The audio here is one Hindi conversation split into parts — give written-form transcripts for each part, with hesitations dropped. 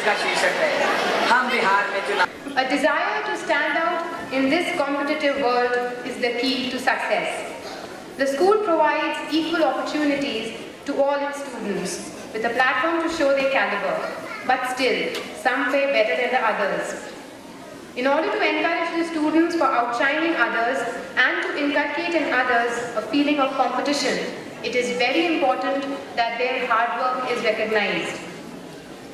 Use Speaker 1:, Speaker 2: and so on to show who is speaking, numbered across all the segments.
Speaker 1: जिसका शीर्षक है हम बिहार में चुनाव।
Speaker 2: A desire to stand out in this competitive world is the key to success. The school provides equal opportunities to all its students with a platform to show their caliber, but still, some fare better than the others. In order to encourage the students for outshining others and to inculcate in others a feeling of competition, it is very important that their hard work is recognized.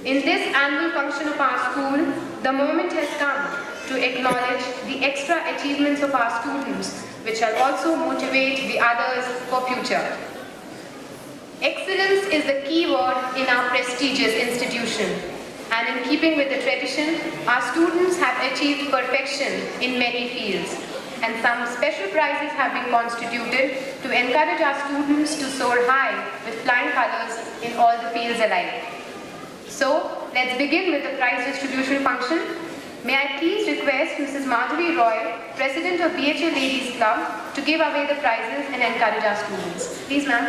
Speaker 2: In this annual function of our school, the moment has come to acknowledge the extra achievements of our students, which shall also motivate the others for future. Excellence is the key word in our prestigious institution, and in keeping with the tradition, our students have achieved perfection in many fields, and some special prizes have been constituted to encourage our students to soar high with flying colors in all the fields alike. So, let's begin with the prize distribution function. May I please request Mrs. Madhavi Roy, President of BHA Ladies Club, to give away the prizes and encourage our students. Please, ma'am.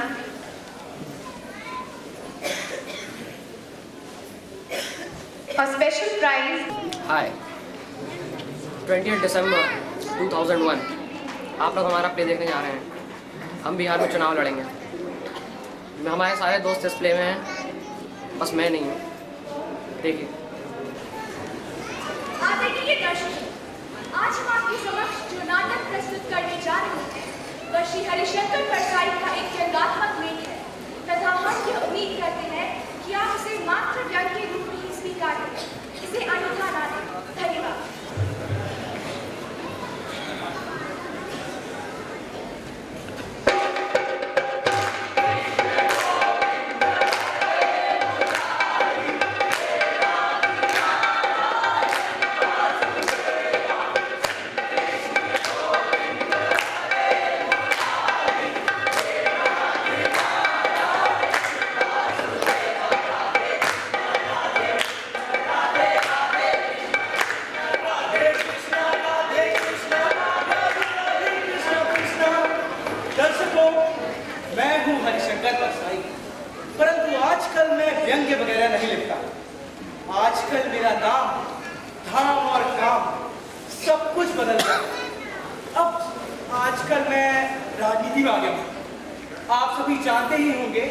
Speaker 2: A special prize.
Speaker 3: Hi. 20 दिसंबर 2001 आप लोग हमारा प्ले देखने जा रहे हैं। हम बिहार में चुनाव लड़ेंगे। हमारे सारे दोस्त इस प्ले में हैं, बस मैं नहीं हूँ। देखिए।
Speaker 4: आदरणीय दर्शक, आज हम आपके समक्ष जो नाटक प्रस्तुत करने जा रहे हैं वह श्री हरिशंकर परसाई का एक व्यंग्यात्मक लेख है तथा हम ये उम्मीद करते हैं कि आप इसे मात्र व्यंग्य के रूप में ही स्वीकार करें, इसे अनूठा ना दें। धन्यवाद।
Speaker 5: परंतु आजकल मैं व्यंग्य वगैरह नहीं लिखता। आजकल मेरा नाम, धाम और काम सब कुछ बदल गया। अब आजकल मैं राजनीति में आ गया हूँ। आप सभी जानते ही होंगे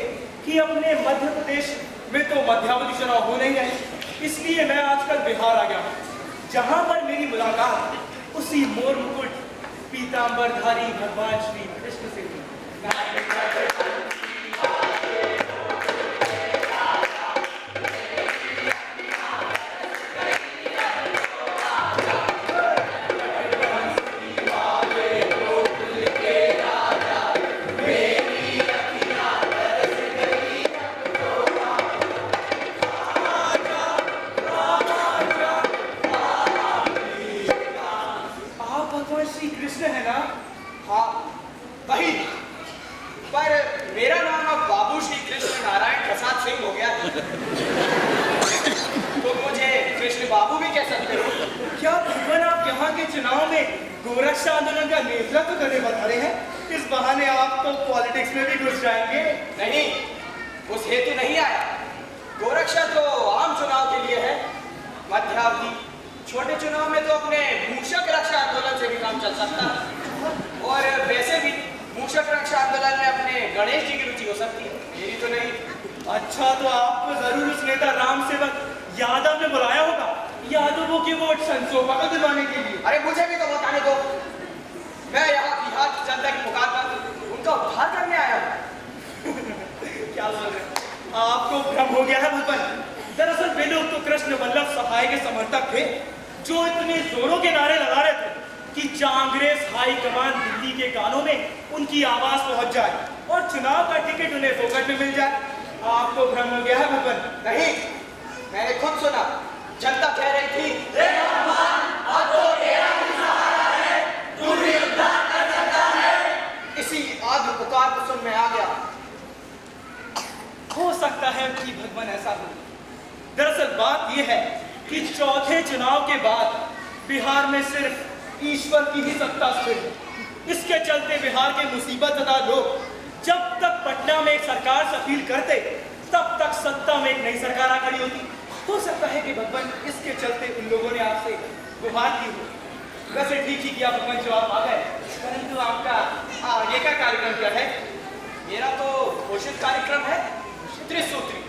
Speaker 5: कि अपने मध्य प्रदेश में तो मध्यावधि चुनाव होने ही है, इसलिए मैं आजकल बिहार आ गया हूँ, जहाँ पर मेरी मुलाकात उसी मोर मुकुट पीताम्बरधारी भगवान श्री कृष्ण से हुई। चुनाव में गोरक्षा आंदोलन का नेतृत्व करने बता रहे हैं। इस बहाने आप तो पॉलिटिक्स में भी घुस जाएंगे।
Speaker 6: नहीं, उस हेतु नहीं आया। गोरक्षा तो आम चुनाव के लिए है, मध्यावधि छोटे चुनाव में तो अपने मूषक रक्षा आंदोलन से भी काम चल सकता है। और वैसे भी मूषक रक्षा आंदोलन में अपने गणेश जी की रुचि हो सकती है, मेरी तो नहीं।
Speaker 5: अच्छा, तो आपको जरूर उस नेता राम सेवक यादव ने बुलाया होगा यादवों के वोट संसोपा को दिलवाने के लिए।
Speaker 6: अरे मुझे भी तो बताने दो, मैं यहाँ बिहार की जनता की पुकार पर उनका उद्धार करने आया हूँ।
Speaker 5: क्या बोल रहे हैं? आपको भ्रम हो गया है भगवान। दरअसल वे लोग तो कृष्ण वल्लभ सहाय के समर्थक थे, जो इतने जोरों के नारे लगा रहे थे कि कांग्रेस हाई कमान दिल्ली के कानों में उनकी आवाज पहुंच जाए और चुनाव का टिकट उन्हें फोकट में मिल जाए। आपको भ्रम हो गया है भगवान।
Speaker 6: नहीं, मैंने खुद सुना, जनता कह रही थी इसी आग पुकार को सुन में आ गया।
Speaker 5: हो सकता है कि भगवान ऐसा हो। दरअसल बात यह है कि चौथे चुनाव के बाद बिहार में सिर्फ ईश्वर की ही सत्ता स्थिर है। इसके चलते बिहार के मुसीबत अदा लोग जब तक पटना में एक सरकार से अपील करते, तब तक सत्ता में एक नई सरकार आ खड़ी होती। हो सकता है कि भगवान इसके चलते उन लोगों ने आपसे गुहार की हो। वैसे ठीक ही किया भगवान जो आप आ गए, परंतु आपका आगे का कार्यक्रम क्या है?
Speaker 6: मेरा तो घोषित कार्यक्रम है त्रिसूत्री,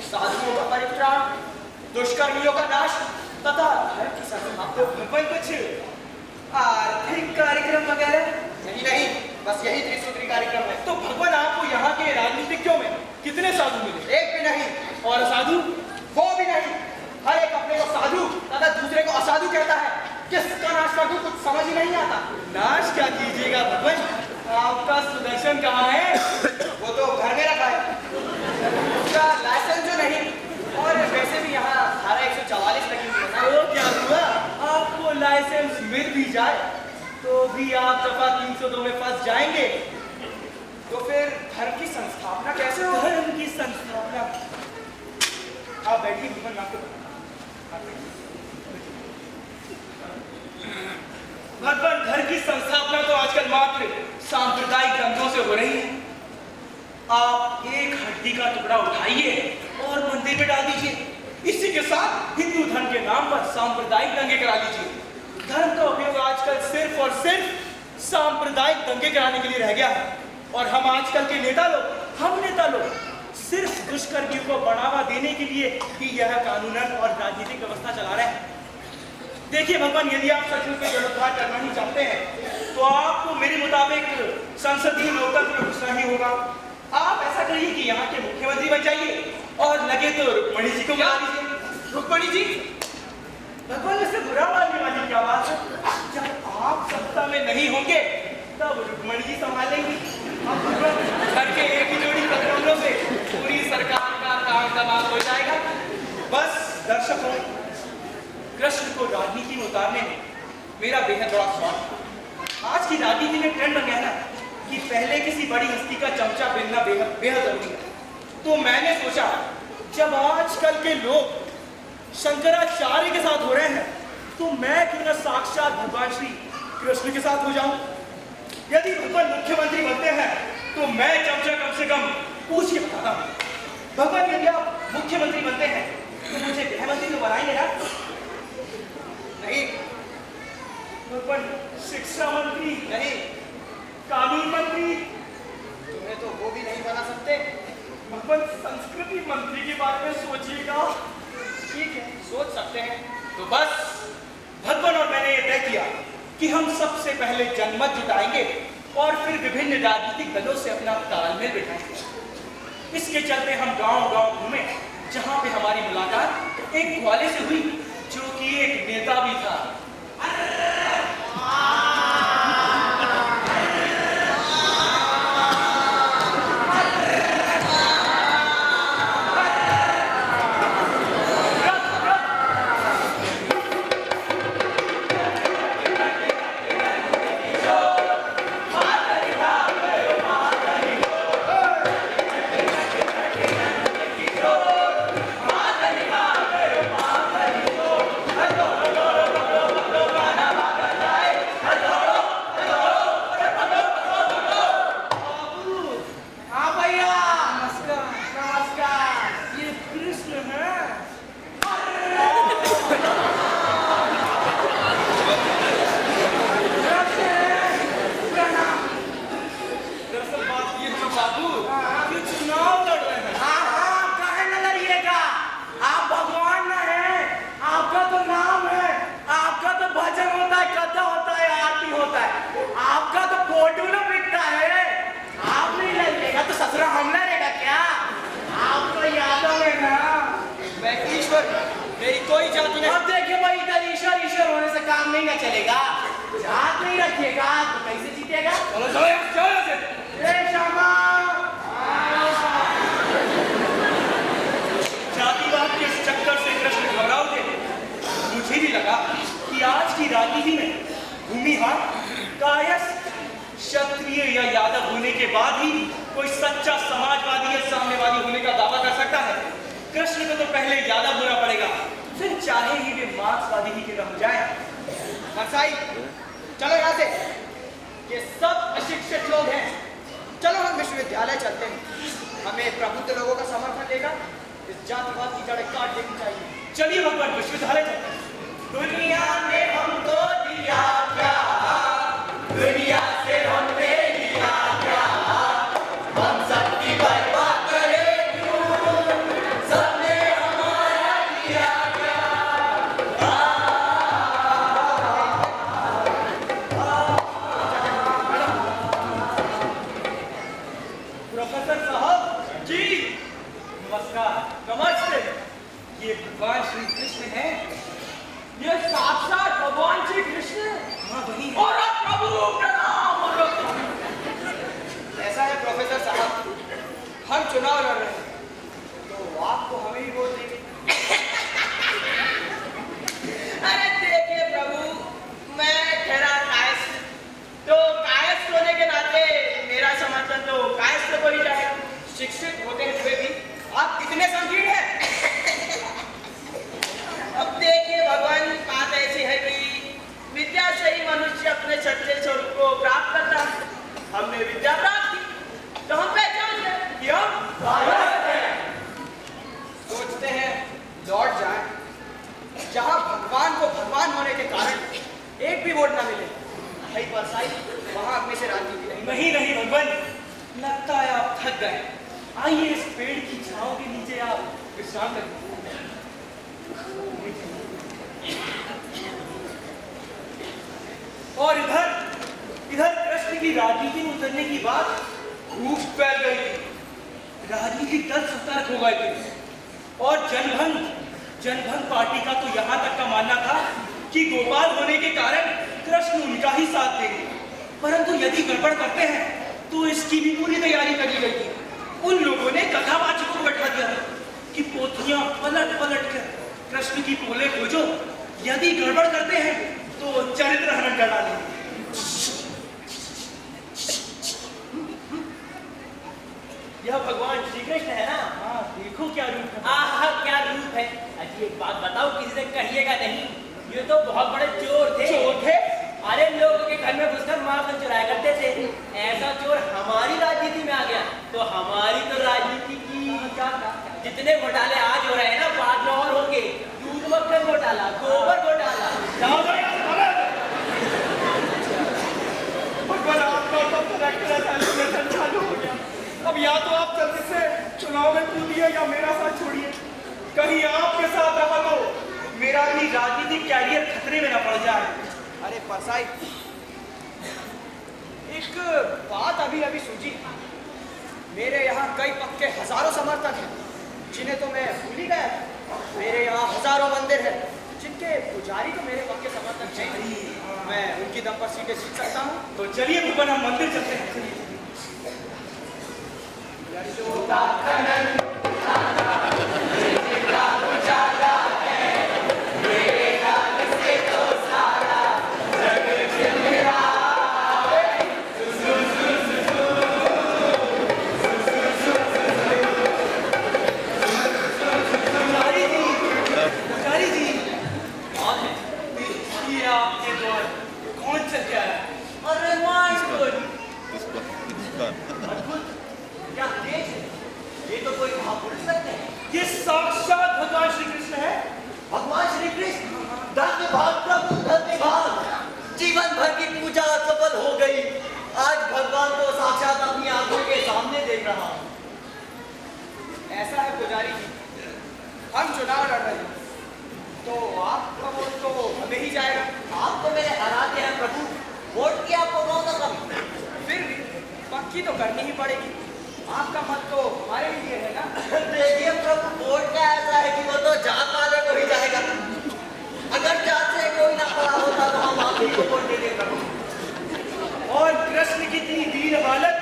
Speaker 6: साधुओं का परित्राण, दुष्कर्मियों का नाश तथा धर्म की संस्थापना।
Speaker 5: तो भगवान कुछ आर्थिक कार्यक्रम वगैरह?
Speaker 6: नहीं, बस यही त्रिसूत्री कार्यक्रम है।
Speaker 5: तो भगवान आपको यहाँ के राजनीतिज्ञों में कितने साधु मिले?
Speaker 6: एक भी नहीं,
Speaker 5: और साधु?
Speaker 6: वो भी नहीं। हर एक अपने को साधु तथा दूसरे को असाधु कहता है। किसका नाश कर दूं कुछ समझ ही नहीं आता।
Speaker 5: नाश क्या कीजिएगा भगवान? आपका सुदर्शन कहाँ है?
Speaker 6: वो तो घर में रखा है, उसका लाइसेंस जो नहीं। और वैसे भी यहाँ धारा 144 लगी हुई है ना।
Speaker 5: तो क्या हुआ? आपको लाइसेंस मिल भी जाए तो भी आप दफा 302 में फंस जाएंगे।
Speaker 6: तो फिर धर्म की संस्थापना कैसे हो?
Speaker 5: धर्म की संस्थापना? आप बैठिए भगवान, आपको भगवान घर की संस्थापना तो आजकल मात्र सांप्रदायिक दंगों से हो रही है। आप एक हड्डी का टुकड़ा उठाइए और मंदिर में डाल दीजिए। इसी के साथ हिंदू धर्म के नाम पर सांप्रदायिक दंगे करा लीजिए। धर्म का उपयोग आजकल सिर्फ और सिर्फ सांप्रदायिक दंगे कराने के लिए रह गया है। और हम आजकल के नेता लोग सिर्फ दुष्कर्मियों को बढ़ावा देने के लिए ही यह कानूनन और राजनीतिक व्यवस्था चला रहे हैं। देखिए भगवान, यदि आप सचमुच में जलोद्धार करना ही चाहते हैं तो आपको मेरे मुताबिक संसदीय लोकतंत्र में घुसना ही होगा। आप ऐसा करिए कि यहाँ के मुख्यमंत्री बन जाइए और लगे तो रुक्मणी जी को बुला लीजिए।
Speaker 6: रुक्मणी जी?
Speaker 5: भगवान, इससे बुरा मानने वाली क्या बात है? जब आप सत्ता में नहीं होंगे तब रुक्मणी जी संभालेंगी। अब भगवान, घर के एक ही जोड़ी कदमों से पूरी सरकार का काम तमाम हो जाएगा। बस दर्शकों, कृष्ण को राजनीति में उतारने में मेरा बेहद बड़ा शौक था। आज की राजनीति में ट्रेंड बन गया ना कि पहले किसी बड़ी हस्ती का चमचा बिनना बेहद जरूरी है। तो मैंने सोचा, जब आजकल के लोग शंकराचार्य के साथ हो रहे हैं तो मैं क्यों न साक्षात भगवान श्री कृष्ण के साथ हो जाऊं। यदि भगवान मुख्यमंत्री बनते हैं तो मैं चमचा कम से कम पूछ के बताता हूं। भगवान, यदि आप मुख्यमंत्री बनते हैं तो मुझे गृह मंत्री तो बनाएंगे ना?
Speaker 6: नहीं।
Speaker 5: भगवान, शिक्षा मंत्री?
Speaker 6: नहीं।
Speaker 5: कानून मंत्री?
Speaker 6: तुम्हें तो वो भी नहीं बना सकते।
Speaker 5: भगवान, संस्कृति मंत्री के बारे में सोचिएगा।
Speaker 6: ठीक है, सोच सकते हैं।
Speaker 5: तो बस भगवान और मैंने ये तय किया कि हम सबसे पहले जनमत जुटाएंगे और फिर विभिन्न राजनीतिक दलों से अपना तालमेल बिठाएंगे। इसके चलते हम गांव-गांव घूमे, जहां पे हमारी मुलाकात एक ग्वाले से हुई जो कि एक नेता भी था।
Speaker 6: मेरी कोई जाति नहीं।
Speaker 5: अब देखिए भाई, इधर ईश्वर होने से काम नहीं ना चलेगा। जात नहीं रखिएगा तो कैसे जीतेगा? चलो चलो चलो से। श्यामा, जातिवाद के इस चक्कर से कृष्ण घबराओगे। मुझे भी लगा कि आज की राजनीति में भूमिहार, कायस्थ, क्षत्रिय या यादव होने के बाद ही कोई सच्चा समाजवादी या साम्यवादी होने का दावा कर सकता है। कृष्ण को तो पहले यादव होना पड़ेगा, फिर चाहे ही वे मार्क्सवादी ही क्यों न हो जाए।
Speaker 6: हंसाई, चलो यहाँ से। ये सब अशिक्षित लोग हैं। चलो हम विश्वविद्यालय चलते हैं। हमें प्रबुद्ध लोगों का समर्थन लेगा इस जातिवाद की जड़ें काट देनी चाहिए।
Speaker 5: चलिए भगवान विश्वविद्यालय चलते हैं।
Speaker 6: दुनिया ने हमको दिया क्या, दुनिया से हमने लिया क्या, हम सबकी बर्बाद करें क्यों, सबने हमारा किया क्या।
Speaker 5: प्रोफेसर साहब
Speaker 6: जी
Speaker 5: नमस्कार।
Speaker 6: नमस्ते।
Speaker 5: ये भगवान श्री कृष्ण हैं।
Speaker 6: ये साक्षात भगवान श्री कृष्ण
Speaker 5: हाँ वही है।
Speaker 6: और प्रभु प्रणाम। ऐसा है प्रोफेसर साहब, हम चुनाव लड़ रहे हैं तो आपको हमें ही वोट देंगे। अरे देखिए प्रभु, मैं ठहरा कायस्थ, तो कायस्थ होने के नाते मेरा समर्थन तो कायस्थ को ही जाएगा। शिक्षित होते हुए भी आप कितने संकीर्ण हैं। अब देखिए भगवान, बात ऐसी है कि विद्या से ही मनुष्य अपने सच्चे स्वरूप को प्राप्त करता है। हमने विद्या प्राप्त की तो हम पहचान गए कि हम भारत हैं। सोचते हैं लौट जाएं जहां भगवान को भगवान होने के कारण एक भी वोट ना मिले। भाई परसाई वहां अपने से राजनीति नहीं।
Speaker 5: नहीं भगवान, लगता है आप थक गए। आइए इस पेड़ की छांव के नीचे आप विश्राम करें। और इधर कृष्ण की राजनीति में उतरने की बात खूब फैल गई थी। राजनीति 10 सप्ताह हो गए थे और जनभंग पार्टी का तो यहाँ तक का मानना था कि गोपाल होने के कारण कृष्ण उनका ही साथ देंगे, परंतु यदि गड़बड़ करते हैं तो इसकी भी पूरी तैयारी कर ली गई थी। उन लोगों ने कथावाचकों को बैठा दिया कि पोथियां पलट कर कृष्ण की पोले खोजो, यदि गड़बड़ करते हैं तो चरित्र हनन कर डालेंगे।
Speaker 7: यह भगवान श्री कृष्ण है ना?
Speaker 5: हाँ देखो क्या रूप है।
Speaker 7: आहा क्या रूप है। अजी एक बात बताओ, किसी से कहिएगा नहीं, ये तो बहुत बड़े चोर थे।
Speaker 5: चोर थे?
Speaker 7: अरे लोगों के घर में घुसकर माखन चुराया करते थे। ऐसा चोर हमारी राजनीति में आ गया तो हमारी तो राजनीति की जितने घोटाले आज हो रहे हैं ना, बाद में और होंगे। दूध मक्खन घोटाला, गोबर घोटाला।
Speaker 5: भगवान आपका चालू हो गया। अब या तो आप जल्दी से चुनाव में कूदिए या मेरा साथ छोड़िए। कहीं आपके साथ रहा तो मेरा भी राजनीतिक कैरियर खतरे में न पड़ जाए।
Speaker 6: अरे परसाई, एक बात अभी सूझी। मेरे यहाँ कई पक्के हजारों समर्थक हैं जिन्हें तो मैं भूल ही गया। मेरे यहाँ हजारों मंदिर हैं जिनके पुजारी तो मेरे पक्के समर्थक हैं। मैं उनकी दम पर सीटें जीत सकता हूँ।
Speaker 5: तो चलिए भगवान हम मंदिर चलते हैं। ये साक्षात भगवान श्री कृष्ण है।
Speaker 8: भगवान श्री कृष्ण धन्यवाद प्रभु, धन्यवाद। जीवन भर की पूजा सफल हो गई। आज भगवान को साक्षात अपनी आंखों के सामने देख रहा हूं।
Speaker 6: ऐसा है पुजारी जी, हम चुनाव लड़ रहे हैं तो आपका वोट तो हमें ही जाएगा।
Speaker 8: आप तो मेरे हराते हैं प्रभु, वोट की आपको कौन सा कमी?
Speaker 6: फिर भी पक्की तो करनी ही पड़ेगी। आपका मत तो हमारे लिए है ना।
Speaker 8: देखिए प्रभु, वोट का ऐसा है कि वो तो जात वाले को ही जाएगा। अगर जात से कोई ना खड़ा होता तो हम आप ही को वोट देते प्रभु।
Speaker 5: और कृष्ण की इतनी दीन हालत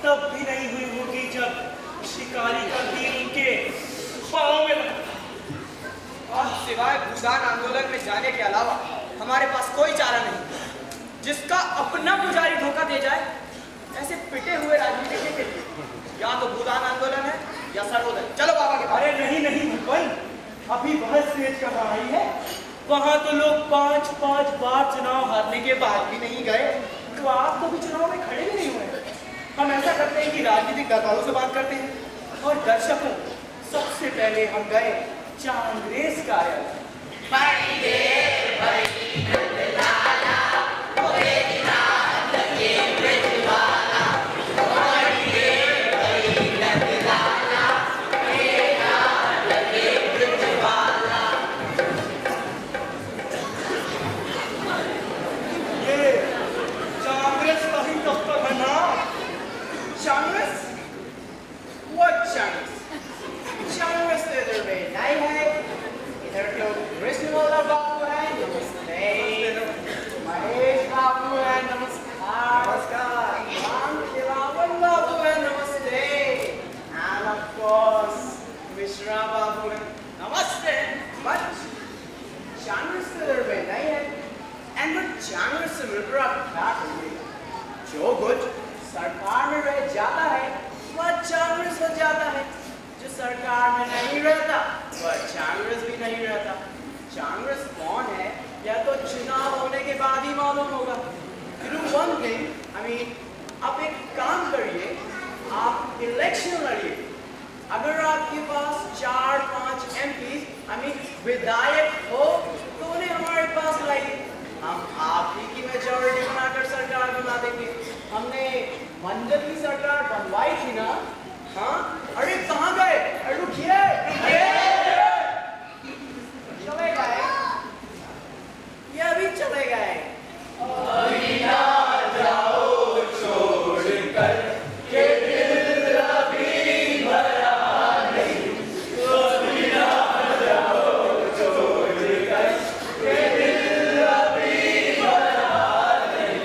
Speaker 5: तब भी नहीं हुई होगी जब शिकारी का तीर उनके पाँव में लगा।
Speaker 6: अब सिवाय भूदान आंदोलन में जाने के अलावा हमारे पास कोई चारा नहीं। जिसका अपना पुजारी धोखा दे जाए, ऐसे पिटे हुए राजनीति के लिए या तो भूदान आंदोलन है या सर्वोदय। चलो बाबा के पास।
Speaker 5: अरे नहीं भगवान, अभी वह स्टेज कहाँ आई है। वहां तो लोग 5-5 बार चुनाव हारने के बाद भी नहीं गए, तो आप तो भी चुनाव में खड़े भी नहीं हुए। हम ऐसा करते हैं कि राजनीतिक दलवालों से बात करते हैं और दर्शकों सबसे सबसे पहले हम गए चांग्रेस कार्यालय। ये चांग्रेस का ही दफ्तर है ना?
Speaker 6: चांग्रेस? What चांग्रेस? चांग्रेस तो इधर में नहीं है। इधर तो कृष्णवाला बाबू है, नमस्ते। महेश बाबू है, नमस्कार। राम खिलावन बाबू है, नमस्ते। And of course, मिश्रा बाबू है, नमस्ते। But चांग्रेस तो इधर में नहीं है। And what चांग्रेस से मिलकर आप क्या करेंगे? जो कुछ सरकार में रह जाता है वह कांग्रेस हो जाता है, जो सरकार में नहीं रहता वह कांग्रेस भी नहीं रहता। कांग्रेस कौन है यह तो चुनाव होने के बाद ही मालूम होगा। You do one thing, I mean, आप एक काम करिए, आप इलेक्शन लड़िए। अगर आपके पास 4-5 MPs, I mean, विधायक हो तो उन्हें हमारे पास लाइए। हम आप ही की मेजॉरिटी बनाकर सरकार बना देंगे। हमने मंडल की सरकार बनवाई थी ना? हाँ? अरे कहाँ गए? अरे रुकिए! चले गए? ये अभी चले गए। अभी ना जाओ छोड़कर के दिल अभी भरा नहीं। अभी ना जाओ छोड़कर के दिल अभी भरा नहीं।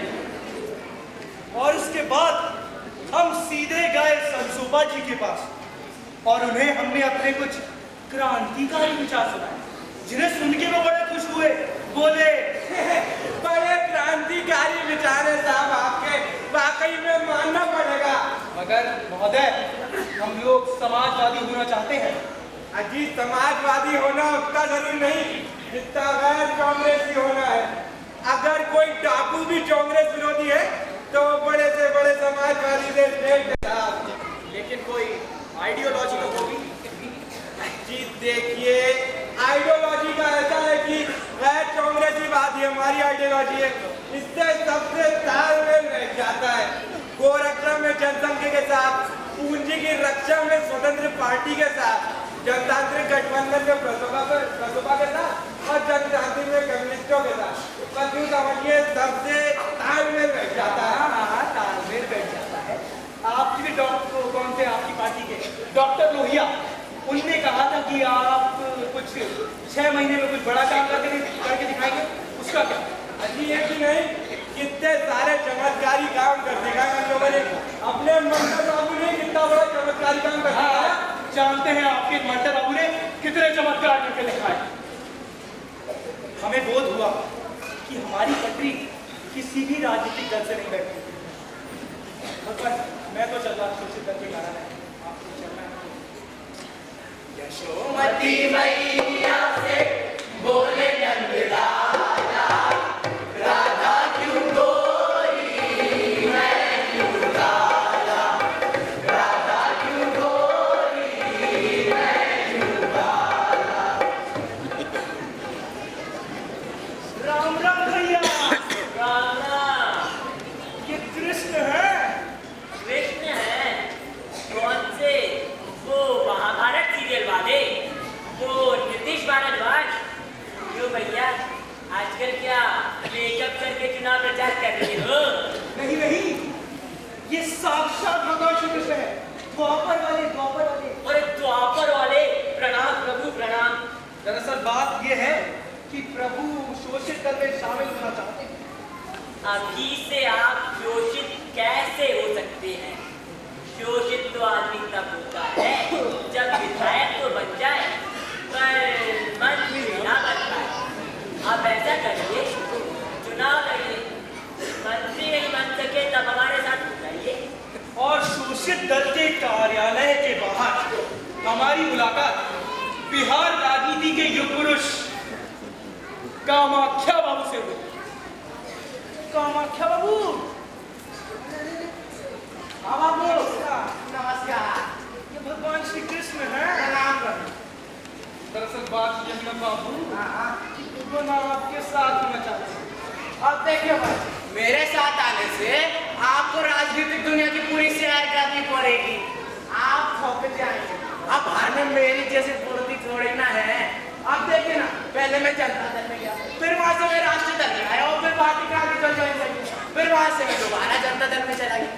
Speaker 5: और उसके बाद हम सीधे गए संसोबा जी के पास और उन्हें हमने अपने कुछ क्रांतिकारी विचार सुनाए, जिन्हें सुन के वो बड़े खुश हुए। बोले
Speaker 6: बड़े क्रांतिकारी विचार है साहब आपके, वाकई में मानना पड़ेगा।
Speaker 5: मगर महोदय, हम लोग समाजवादी होना चाहते हैं।
Speaker 6: अजी समाजवादी होना उतना जरूरी नहीं जितना गैर कांग्रेसी होना है। अगर कोई डाकू भी कांग्रेस विरोधी है तो बड़े से बड़े समाजवादी से लेकिन कोई आइडियोलॉजी तो होगी। जी देखिए, आइडियोलॉजी का ऐसा है कि गैर कांग्रेसीवादी हमारी आइडियोलॉजी है, इससे सबसे तालमेल रह जाता है। गोरखपुर में जनसंघ के साथ, पूंजी की रक्षा में स्वतंत्र पार्टी के साथ, जनतांत्रिक गठबंधन में प्रसोबा के साथ और जनतांत्रिक में कम्युनिस्टों के साथ। बस यूँ समझिए सबसे तालमेल बैठ जाता है।
Speaker 5: हाँ, तालमेल बैठ जाता है। आपकी भी डॉक्टर कौन थे आपकी पार्टी के? डॉक्टर लोहिया। उनने कहा था कि आप कुछ 6 महीने में कुछ बड़ा काम करके दिखाएंगे, उसका क्या?
Speaker 6: अजी ये भी नहीं, कितने सारे चमत्कारी काम कर दिखाए हम लोगों ने। अपने मंडल बाबू ने कितना बड़ा चमत्कारी काम कर दिखाया।
Speaker 5: जानते हैं आपके मंडल बाबू ने कितने चमत्कार करके दिखाए। हमें बोध हुआ कि हमारी पटरी किसी भी राजनीतिक दल से नहीं बैठती। पर मैं तो चल रहा सोचित दल के कारण है, आपको चलना है।
Speaker 6: यशोमती मैया से बोले नंदलाला, राधा क्यों गोरी मैं क्यों काला, राधा क्यों गोरी मैं क्यों काला।
Speaker 5: राम राम भैया। ये कृष्ण है?
Speaker 7: कृष्ण है? कौन से? वो महाभारत सीरियल वाले, वो नीतीश भारद्वाज। क्यों भैया, आजकल क्या मेकअप करके चुनाव प्रचार कर रही हो?
Speaker 5: नहीं नहीं, ये साक्षात भगवान श्री कृष्ण है। द्वापर वाले।
Speaker 7: अरे द्वापर वाले, प्रणाम प्रभु प्रणाम।
Speaker 5: दरअसल बात ये है कि प्रभु शोषित दल में शामिल होना चाहते हैं।
Speaker 7: अभी से आप शोषित कैसे हो सकते हैं? शोषित तो आदमी तब होता है जब विधायक तो बन जाए पर मंत्री ना बन पाए। आप ऐसा करिए, चुनाव लड़िए, मंत्री नहीं बन सके तब हमारे साथ हो जाइए।
Speaker 5: और शोषित दल के कार्यालय के बाहर हमारी मुलाकात बिहार राजनीति के युग पुरुष कामाख्या बाबू से हुई। कामाख्या बाबू,
Speaker 6: नमस्कार।
Speaker 5: ये भगवान श्री कृष्ण है।
Speaker 6: प्रणाम करो।
Speaker 5: बात ये है बाबू, वो ना आपके साथ में चाहते हैं। अब देखिए भाई, मेरे साथ आने से आपको राजनीतिक दुनिया की पूरी सैर करनी पड़ेगी। आप थक जाएंगे। अब घर में मेरी जैसी पूर्ति थोड़ी ना है। अब देखिए ना, पहले मैं जनता दल में गया, फिर वहां से मैं राष्ट्रीय दल में आया और फिर पार्टी का आगे चल जाएंगे, फिर वहां से मैं दोबारा जनता दल में चला गया।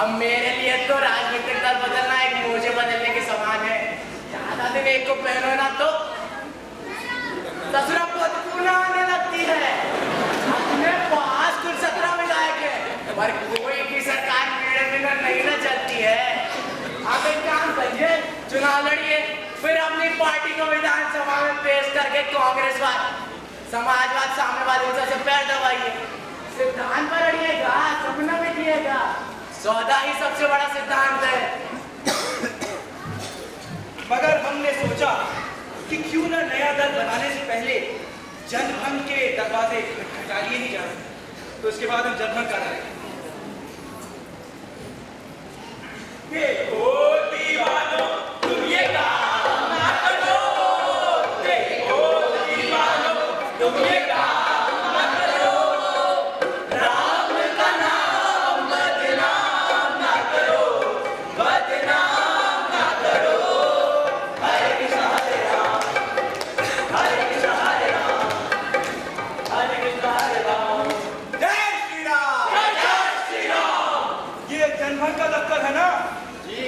Speaker 5: अब मेरे लिए तो राजनीतिक दल बदलना एक मोजे बदलने के समान है। ज्यादा दिन एक को पहनो ना तो ससुरा पूर्ण आने लगती है। अपने पास कुल 17 विधायक है, पर कोई की सरकार मेरे बिना नहीं ना चलती है। आप एक काम करिए, चुनाव लड़िए, फिर अपनी पार्टी को विधानसभा में पेश करके कांग्रेसवाद समाजवाद साम्यवाद से पैर दबाइए। सिद्धांत पर लड़िएगा, सपना मिटिएगा। सौदा ही सबसे बड़ा सिद्धांत है।
Speaker 6: मगर हमने सोचा कि क्यों ना नया दल बनाने से पहले जनभंग के दरवाजे खटखटाइए ही जाए, तो उसके बाद हम जनभंग करेंगे। देखो दीवानो तुम ये काम ना करो, देखो दीवानो तुम ये काम ना करो, राम का नाम बदनाम ना करो, बदनाम ना करो। हरे कृष्ण हरे राम, हरे कृष्ण हरे राम, हरे कृष्ण हरे राम। जय श्री राम, जय श्री राम। ये जनभंग का दफ्तर है ना जी?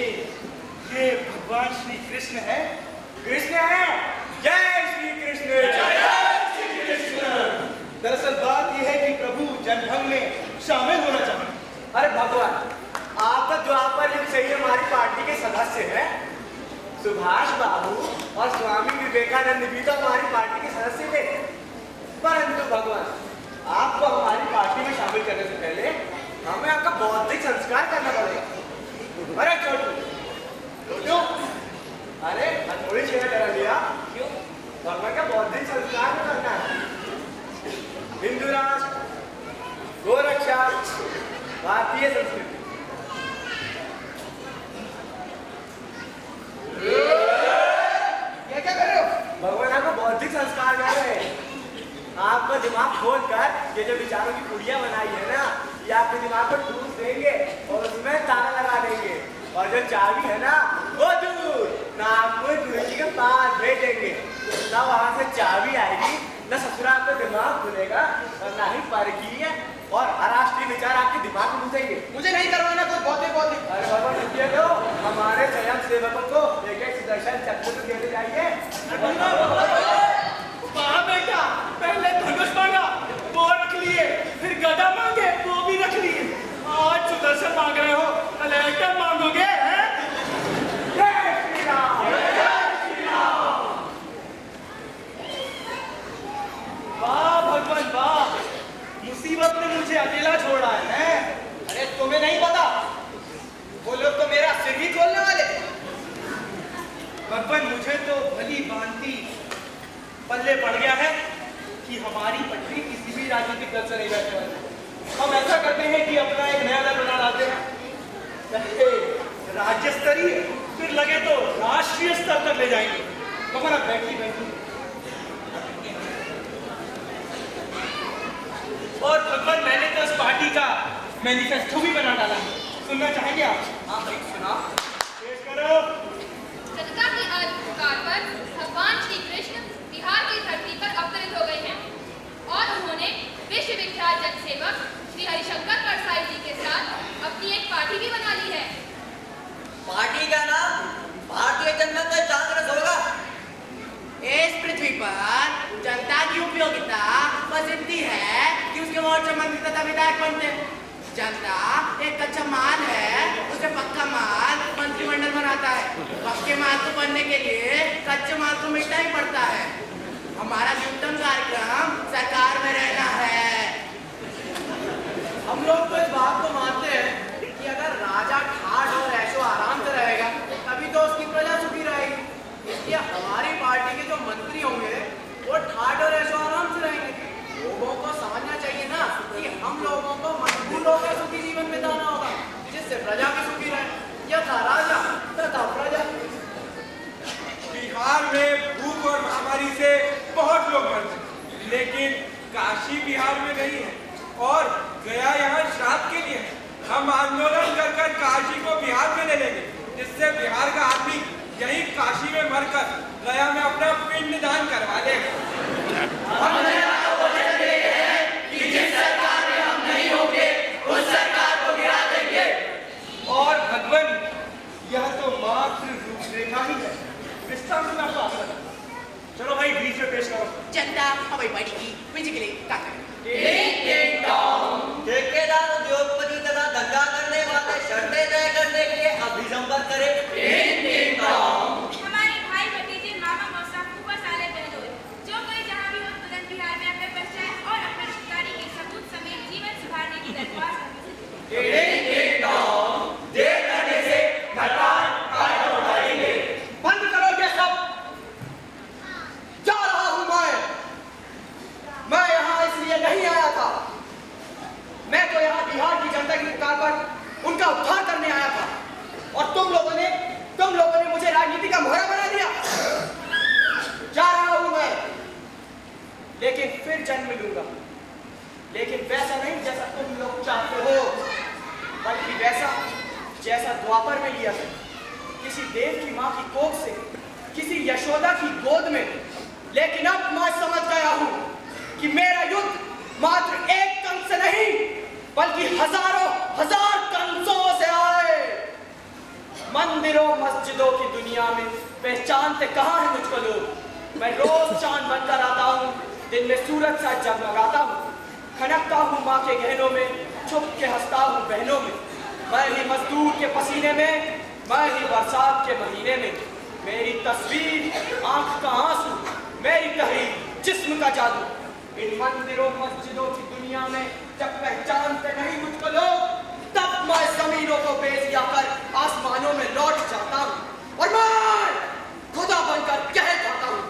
Speaker 6: ये भगवान श्री कृष्ण है। कृष्ण है, जय श्री कृष्ण, जय श्री कृष्ण। दरअसल बात यह है कि प्रभु जनभंग में शामिल होना चाहते।
Speaker 5: अरे भगवान, आप तो द्वापर युग से ही हमारी पार्टी के सदस्य हैं। सुभाष बाबू और स्वामी विवेकानंद भी तो हमारी पार्टी के सदस्य थे। परंतु भगवान, आपको हमारी पार्टी में शामिल करने से पहले हमें आपका बौद्धिक संस्कार करना पड़ेगा। अरे छोटू, अरे थोड़ी चेहरा डरा लिया क्यों? भगवान का बौद्धिक संस्कार में करना है। हिंदू राष्ट्र, गोरक्षा, भारतीय संस्कृति। ये क्या कर रहे हो? भगवान आपको बौद्धिक संस्कार कर रहे हैं। आपका दिमाग खोलकर ये जो विचारों की पुड़िया बनाई है ना, ये आपके दिमाग को ठूस देंगे और उसमें ताला लगा देंगे। और जो चाबी है ना, वो दूर नागपुर गुरु जी के पास भेजेंगे। ना वहां से चाबी आएगी, न ससुराल का दिमाग खुलेगा और ना ही परकीय और अराष्ट्रीय विचार आपके दिमाग में घुसेंगे।
Speaker 6: मुझे नहीं करवाना कोई बहुत।
Speaker 5: अरे भगवान रुकिए तो, हमारे स्वयं सेवकों को एक एक सुदर्शन चक्र तो देते जाइए।
Speaker 6: कहाँ बेटा, पहले धनुष मांगा वो रख लिए, फिर गदा मांगे वो भी रख लिए, आज सुदर्शन मांग रहे हो, कलेक्टर मांगोगे?
Speaker 5: जय श्री राम,
Speaker 6: जय श्री राम। वाह भगवान वाह, मुसीबत ने मुझे अकेला छोड़ा है। अरे तुम्हें नहीं पता, वो लोग तो मेरा सिर ही खोलने वाले। भगवान, मुझे तो भली भांति पल्ले पड़ गया है कि हमारी पटरी किसी भी राजनीतिक दल से नहीं बैठने वाली। हम ऐसा करते हैं कि अपना एक नया दल बना लाते हैं, पहले राज्य स्तरीय, फिर लगे तो राष्ट्रीय स्तर तक ले जाएंगे। भगवान आप बैठी। और भगवान, मैंने तो इस पार्टी का मैनिफेस्टो भी बना डाला है, सुनना चाहेंगे आप? हाँ भाई सुना, पेश करो।
Speaker 9: सत्ता की अधिकार पर भगवान श्री कृष्ण बिहार की धरती पर अवतरित हो गए हैं और उन्होंने विश्वविख्यात जनसेवक श्री हरिशंकर परसाई जी के साथ अपनी एक पार्टी भी बना ली है।
Speaker 8: पार्टी का नाम भारतीय जनता दल कांग्रेस होगा।
Speaker 5: इस पृथ्वी पर जनता की उपयोगिता बस इतनी है कि उसके वोट से मंत्री तथा विधायक बनते हैं। जनता एक कच्चा माल है, उसे पक्का माल मंत्रिमंडल बनाता है। पक्के माल को बनने के लिए कच्चे माल को मिटना ही पड़ता है। हमारा न्यूनतम कार्यक्रम सरकार में रहना है। हम लोग तो इस बात को मानते हैं कि अगर राजा ठाठ और ऐशो आराम से रहेगा तभी तो उसकी प्रजा सुखी रहेगी। इसलिए हमारी पार्टी के जो मंत्री होंगे वो ठाठ और ऐशो आराम से रहेंगे। लोगों को समझना चाहिए ना कि हम लोगों को मजबूत होकर सुखी जीवन बिताना होगा, जिससे प्रजा भी सुखी रहे। यथा राजा तथा प्रजा।
Speaker 6: बिहार में भूख
Speaker 10: भूख और महामारी से बहुत लोग मरते हैं, लेकिन काशी बिहार में नहीं है और गया यहाँ श्राद्ध के लिए है। हम आंदोलन कर काशी को बिहार में ले लेंगे, जिससे बिहार का आदमी यही काशी में मरकर गया में अपना पिंड दान करवा लेगा।
Speaker 6: और भगवान, यह तो मात्र रूपरेखा ही है, विस्तार में आपको आगे बताऊं। चलो भाई बीच में पेश करो।
Speaker 11: जनता हवाई बाड़ी की विजय के लिए क्या करें?
Speaker 8: ठेकेदार उद्योगपति तथा धंधा करने वाले शर्तें तय करने के लिए अभिसंबंध करें।
Speaker 9: हमारे भाई भतीजे मामा मौसा फूफा साले बहनोई जो कोई जहाँ भी हो तुरंत बिहार में आकर बस जाए और अपना रिश्तेदारी के सबूत समेत जीवन सुधारने की दरख्वास्त
Speaker 6: बंद करो ये सब। जा रहा हूं मैं यहाँ इसलिए नहीं आया था। मैं तो यहाँ बिहार की जनता की पुकार पर उनका उद्धार करने आया था, और तुम लोगों ने मुझे राजनीति का मोहरा बना दिया। जा रहा हूं मैं, लेकिन फिर जन्म लूंगा, लेकिन वैसा नहीं जैसा तुम लोग चाहते हो, बल्कि वैसा जैसा द्वापर में लिया था, किसी देव की माँ की कोख से, किसी यशोदा की गोद में। लेकिन अब मैं समझ गया हूं कि मेरा युद्ध मात्र एक कंस से नहीं, बल्कि हजारों हजार कंसों से आए। मंदिरों मस्जिदों की दुनिया में पहचानते कहाँ है मुझको लोग। मैं रोज चांद बनकर आता हूँ, दिन में सूरज सा जगमगाता हूँ, खनकता हूँ माँ के गहनों में, छुप के हंसता हूँ बहनों में। मैं ही मजदूर के पसीने में, मैं ही बरसात के महीने में। मेरी तस्वीर, आंख का आंसू, मेरी तहरीर, जिस्म का जादू। इन मंदिरों मस्जिदों की दुनिया में जब पहचानते नहीं मुझको लोग, तब मैं जमीनों को बेजिया कर आसमानों में लौट जाता हूँ, और मैं खुदा बनकर कह जाता हूँ।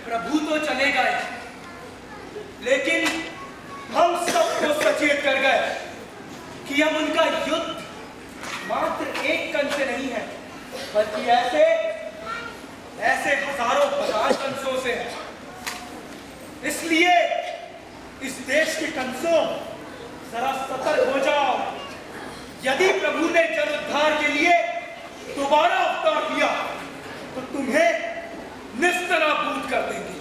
Speaker 6: प्रभु तो चले गए, लेकिन हम सबको सचेत कर गए कि अब उनका युद्ध मात्र एक कंस से नहीं है, बल्कि ऐसे हजारों हजार कंसों से है। इसलिए इस देश के कंसों, जरा सतर्क हो जाओ। यदि प्रभु ने जन उद्धार के लिए दोबारा अवतार दिया, तो तुम्हें निस्तनाबूद कर देंगे।